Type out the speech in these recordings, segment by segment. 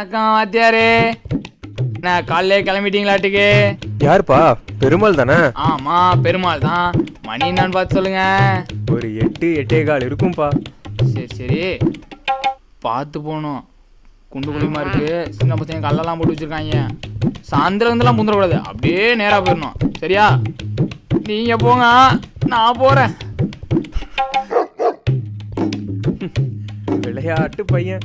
வணக்கம் வாத்தியாரே. நான் காலையிலே கிளம்பிட்டீங்களாட்டுக்கு? யாருப்பா? பெருமாள் தானே? ஆமா பெருமாள் தான். மணி என்னன்னு பார்த்து சொல்லுங்க. ஒரு 8-8:15 இருக்கும்பா. சரி சரி பார்த்து போகணும். குண்டு குழிமா இருக்கு. சின்ன பசங்க கல்லெல்லாம் போட்டு வச்சிருக்காங்க. சாயந்தரம் வந்துலாம் முந்திரக்கூடாது. அப்படியே நேரா போயிடணும். சரியா? நீங்க போங்க, நான் போறேன். விளையாட்டு பையன்.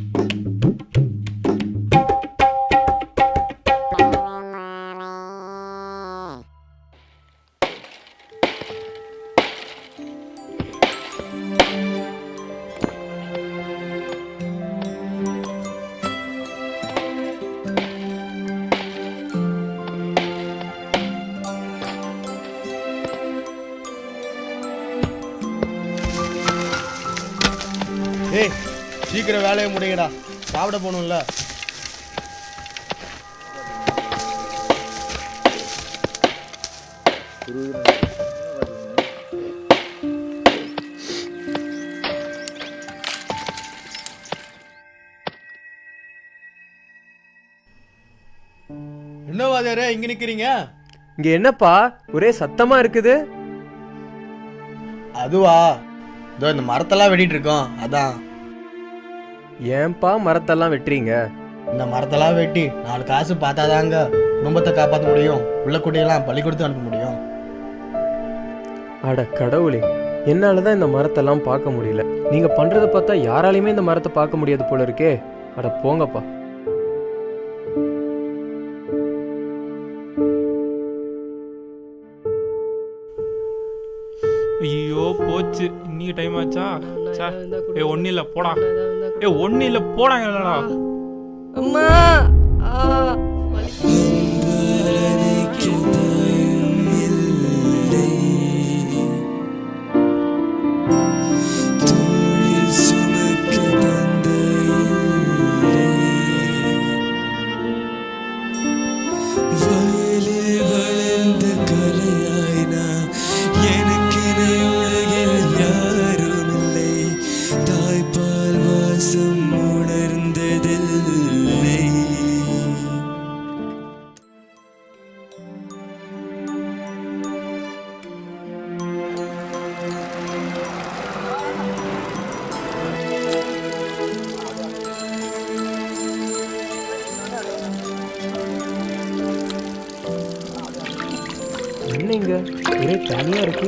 ஏய் சீக்கிரம் வேலையை முடிங்கடா, சாப்பிட போகணும்ல. என்ன வாத்தியாரே இங்க நிக்கிறீங்க? இங்க என்னப்பா ஒரே சத்தமா இருக்குது? அதுவா, இதோ இந்த மரத்தெல்லாம் வெட்டிட்டு இருக்கோம், அதான். ஏன்பா மரத்தெல்லாம் வெட்டுறீங்க? இந்த மரத்தெல்லாம் வெட்டி 4 காசு பார்த்தாதாங்க குடும்பத்தை காப்பாற்ற முடியும், உள்ள குட்டியெல்லாம் பள்ளிக்கூடத்துக்கு அனுப்ப முடியும். அட கடவுளே, என்னாலதான் இந்த மரத்தெல்லாம் பார்க்க முடியல. நீங்க பண்றதை பார்த்தா யாராலையுமே இந்த மரத்தை பார்க்க முடியாது போல இருக்கே. அட போங்கப்பா. ஐயோ போச்சு, இன்னைக்கு டைம் ஆச்சா? ஏ ஒன்னும் இல்லை போடா. ஏ ஒன்னும் இல்லை போடாங்க. இல்லடா அம்மா என்ன இங்க ஒரே தனியா இருக்கு?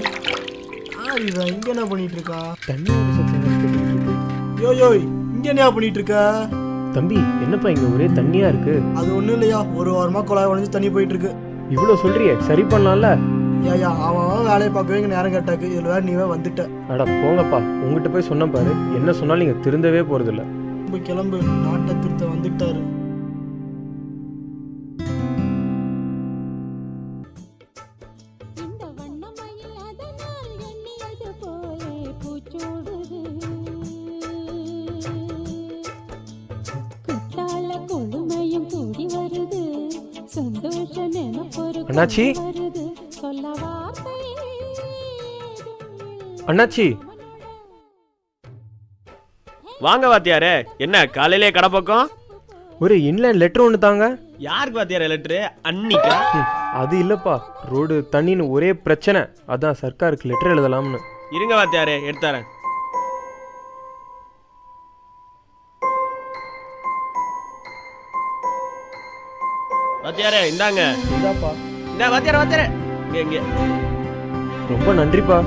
இவன் இங்க என்ன பண்ணிட்டு இருக்கா? தண்ணியோட சத்தம் கேட்டுட்டு இருக்கு. யோ இங்க என்ன பண்ணிட்டு இருக்க? தம்பி என்னப்பா இங்க ஒரே தண்ணியா இருக்கு? அது ஒண்ணும் இல்லையா, ஒரு வாரமா குழாய் உடைஞ்சு தண்ணி போயிட்டு இருக்கு. இவ்வளவு சொல்றியே, சரி பண்ணலாம்ல? ஏயா அவன் வேலையை பார்க்கவே இங்க நேரம் கேட்டாக்கு, இதுல வேற நீவே வந்துட்ட. அட போங்கப்பா, உங்ககிட்ட போய் சொன்ன பாரு, என்ன சொன்னாலும் நீங்க திருந்தவே போறது இல்ல. கிளம்பு, நாட்டை திருத்த வந்துட்டாரு. அண்ணாச்சி, அண்ணாச்சி வாங்க வாத்தியாரே. என்ன காலையிலே கடை பக்கம்? ஒரு இன்லைன் லெட்டர் ஒன்று தாங்க. யாருக்கு வாத்தியாரே லெட்டரு? அன்னிக்கா? அது இல்லப்பா, ரோடு தண்ணின்னு ஒரே பிரச்சனை, அதான் சர்க்காருக்கு லெட்டர் எழுதலாம்னு. இருங்க வாத்தியாரே எடுத்தாரேன். வாத்தியாரே இந்தாங்க. இந்தாப்பா. இந்த வாத்தியாரே வாத்தியாரே இங்க இங்க. ரொம்ப நன்றிப்பா.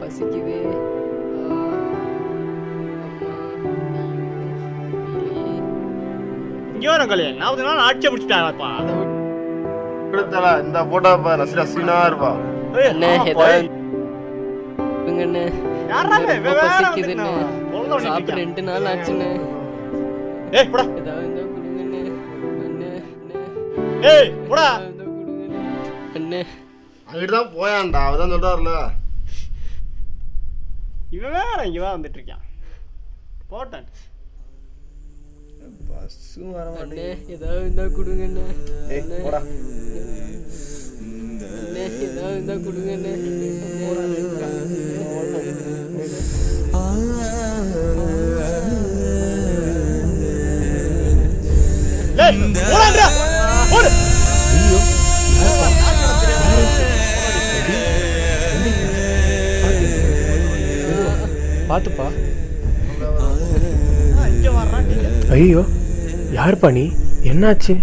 பசிக்குது. இங்க வர கலையா, நான் நாள் ஆட்சி முடிச்சிட்டாப்பா. இந்த போட்டோப்பா நசினா இருப்பா. அண்ணே ஏதாவது அண்ணே, பசிக்குதுன்னு சாப்பிட்டு 2 நாள் ஆச்சுண்ணே. ஏய் போடா. ஏதாவது இருந்தா கொடுங்கண்ணே. அண்ணே ஏய் போடா. அண்ணே அங்கிட்டுதான் போயான்டா, அவதான் சொல்றாருல. இவன் வேற இங்க வந்துட்டு இருக்கான். போட்டான். அண்ணே ஏதாவது இருந்தா கொடுங்கண்ணே. அண்ணே ஏதாவது இருந்தா கொடுங்கண்ணே. பார்த்துப்பா. ஐயோ யாருப்பா நீ? என்னாச்சு?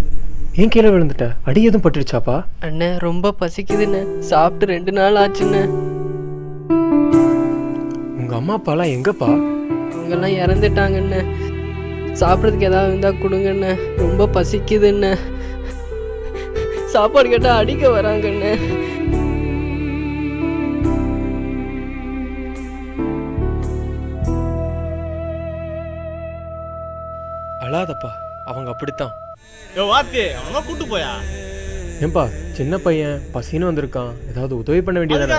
ஏன் கீழே விழுந்துட்ட? அடி எதுவும் பட்டுருச்சாப்பா? அண்ணே ரொம்ப பசிக்குதுண்ணே. சாப்பிட்டு 2 நாள் ஆச்சுண்ணே. உங்க அம்மா அப்பாலாம் எங்கப்பா? அவங்கெல்லாம் இறந்துட்டாங்கண்ணே. சாப்பிட்றதுக்கு ஏதாவது இருந்தா கொடுங்கண்ணே. ரொம்ப பசிக்குதுண்ணே. சாப்பாடு கேட்டால் அடிக்க வராங்கண்ணே. அழாதப்பா, அவங்க அப்படித்தான். கூட்டு போயா ஏன்பா சின்ன பையன் பசின்னு வந்திருக்கான், ஏதாவது உதவி பண்ண வேண்டியதானே?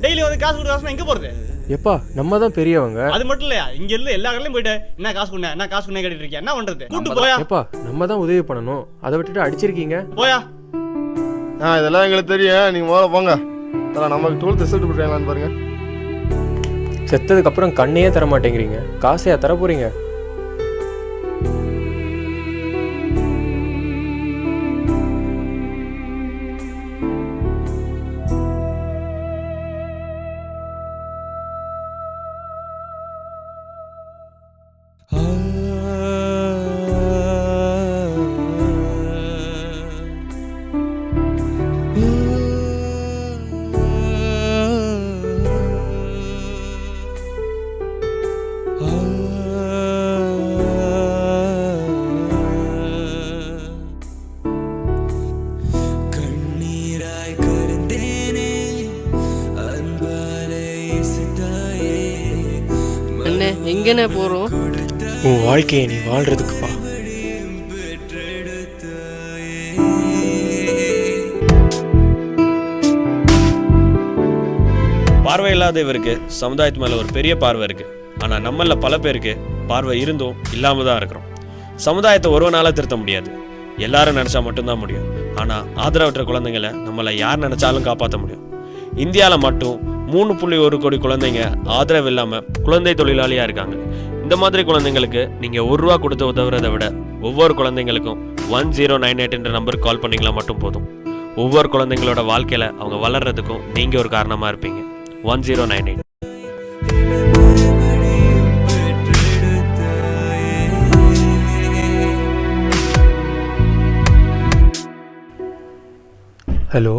டெய்லி வந்து காசு கொடுக்க எங்க போறது? எப்பா நம்ம தான் பெரியவங்க. அது மட்டும் இல்லையா, இங்க இருந்து எல்லா கடையிலும் போயிட்டு என்ன காசு கொடுங்க என்ன காசு கொடுங்க கேட்டுட்டு இருக்கேன். என்ன பண்றது? கூட்டு போயா. எப்பா நம்ம தான் உதவி பண்ணணும், அதை விட்டுட்டு அடிச்சிருக்கீங்க. போயா. இதெல்லாம் எங்களுக்கு தெரியும், நீங்க முதல்ல போங்க. நமக்கு 12th ரிசல்ட் போடுறாங்களான்னு பாருங்க. செத்ததுக்கு அப்புறம் கண்ணையே தர மாட்டேங்கிறீங்க, காசையா தர போறீங்க? அண்ணே எங்கண்ணே போகிறோம்? உன் வாழ்க்கையை நீ வாழ்றதுக்குப்பா. பார்வை இல்லாத இவருக்கு சமுதாயத்து மேல ஒரு பெரிய பார்வை இருக்கு. ஆனா நம்மள பல பேருக்கு பார்வை இருந்தும் இல்லாம தான் இருக்கிறோம். சமுதாயத்தை ஒருவனால திருத்த முடியாது, எல்லாரும் நினைச்சா மட்டும்தான் முடியும். ஆனா ஆதரவற்ற குழந்தைங்களை நம்மள யார் நினைச்சாலும் காப்பாற்ற முடியும். இந்தியாவில் மட்டும் 3.1 கோடி குழந்தைங்க ஆதரவு இல்லாம குழந்தை தொழிலாளியா இருக்காங்க. இந்த மாதிரி குழந்தைங்களுக்கு நீங்க ₹1 கொடுத்து உதவுறதை விட ஒவ்வொரு குழந்தைங்களுக்கும் 1098 என்ற நம்பருக்கு கால் பண்ணீங்களா மட்டும் போதும். ஒவ்வொரு குழந்தைங்களோட வாழ்க்கையில அவங்க வளர்றதுக்கும் நீங்க ஒரு காரணமா இருப்பீங்க. 1098. ஹலோ